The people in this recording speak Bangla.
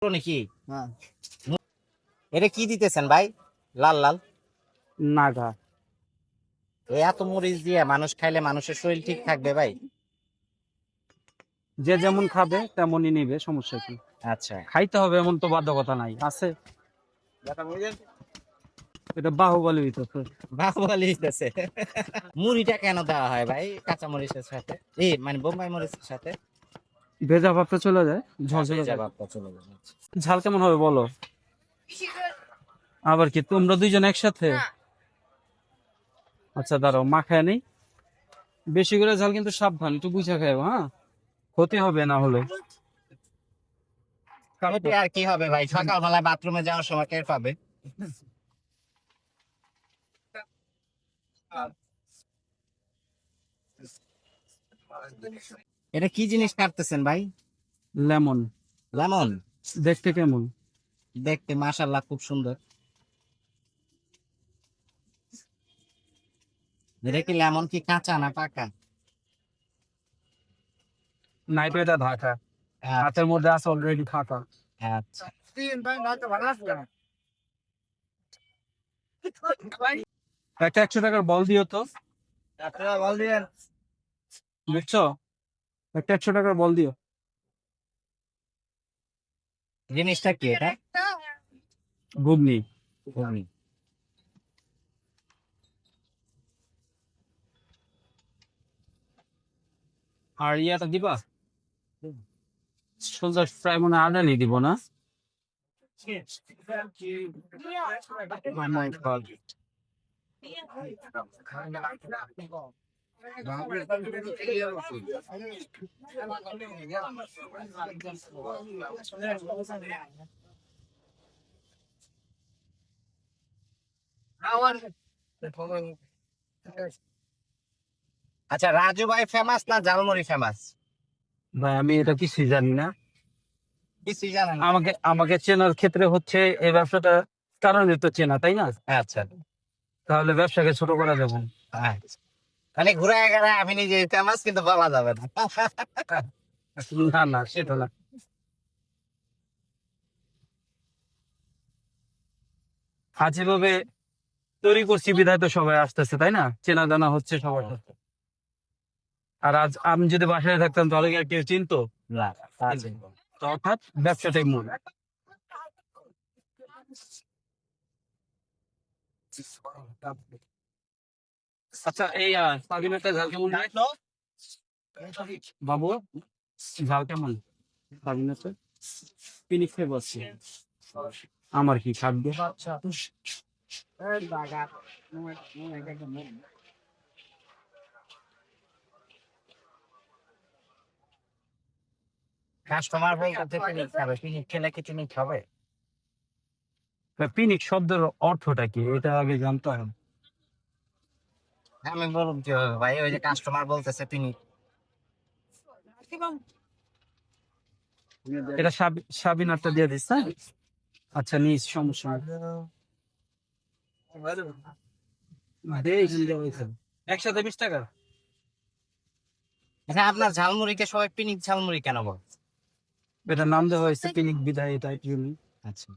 নাকি? হ্যাঁ। এটা কি দিতেছেন ভাই? লাল লাল নাগা। এত মরিচ দিয়ে মানুষ খাইলে মানুষের শরীর ঠিক থাকবে ভাই? যে যেমন খাবে তেমনই নিবে, সমস্যা কি? আচ্ছা, খাইতে হবে এমন তো বাধ্যকতা নাই, আছে। এটা বাহুবলী হইতেছে। বাহুবলী দিতেছে। মুড়িটা কেন দেওয়া হয় ভাই কাঁচা মরিচের সাথে? মানে বোম্বাই মরিচের সাথে ভেজা ভাবটা চলে যায়, ঝাল চলে ভেজা যায়। ভাবটা চলে যাবে। ঝাল কেমন হবে বলো? আবার কি তোমরা দুইজন একসাথে? আচ্ছা দাঁড়াও, মাখায় নেই। বেশি করে ঝাল কিন্তু সাবধান, একটু বুঝা খাইবো, হ্যাঁ? ক্ষতি হবে না হলে। ক্ষতি আর কি হবে ভাই, সকালবেলায় বাথরুমে যাওয়ার সময় টের পাবে। এটা কি জিনিস কাটতেছেন ভাই? লেমন। লেমন? দেখতে কেমন? দেখতে মাশাআল্লাহ খুব সুন্দর। এটা কি লেমন কি কাঁচা না পাকা? নাইটো এটা ঢাকা, হাতের মধ্যে আছে অলরেডি ঢাকা। আচ্ছা, একটা 100 টাকার বল দিও তো, বল দিয়েন। বুঝছো? একটা 100 টাকার বল দিও। জিনিসটা কি এটা? ঘুগনি। ঘুগনি। আর ইয়াটা দিবা, সোলজার ফ্রাই মনে হয় আদানি দিব না? Oh my God. আচ্ছা, রাজু ভাই ফেমাস না ঝালমুড়ি ফেমাস? ভাই আমি এটা কিছুই জানি না। কিছুই জানেন না? আমাকে আমাকে চেনার ক্ষেত্রে হচ্ছে এই ব্যবসাটা কারণে তো চেনা, তাই না? আচ্ছা, তাহলে ব্যবসাকে ছোট করা যাবে না। আচ্ছা। মানে ঘুরে গেলে আমি নিজে ফেমাস কিন্তু বলা যাবে না। না না, সেটা না। আজ এভাবে তৈরি করছি বিধায় তো সবাই আসতেছে, তাই না? চেনা জানা হচ্ছে সবার সাথে। আর আজ আমি যদি বাসায় থাকতাম তাহলে কি আর কেউ চিনতো? না, আচ্ছা। তো অর্থাৎ ব্যবসাটাই মূল। আচ্ছা, এই সাবিনাটা ঝাল কেমন রে? বাবু, ঝাল কেমন সাবিনাতে? পিনিক খেয়ে বসছি। আমার কি খাদ্য? কাস্টমার বলতে পিনিক খাবে, পিনিক খেলে কি পিনিক খাবে? পিনিক শব্দের অর্থটা কি এটা আগে জানতে হবে। আমি বলুন কি হবে ভাই, ওই যে কাস্টমার বলতেছে পিনিক। এটা সাবিনারটা দিয়ে দিস, হ্যাঁ? আচ্ছা নিস, সমস্যা নেই। একসাথে 20 টাকা। আচ্ছা, আপনার ঝালমুড়িকে সবাই পিনিক ঝালমুড়ি কেন বলে? এটা নাম দেওয়া হয়েছে পিনিক বিদায়, এটাই জন্য। আচ্ছা।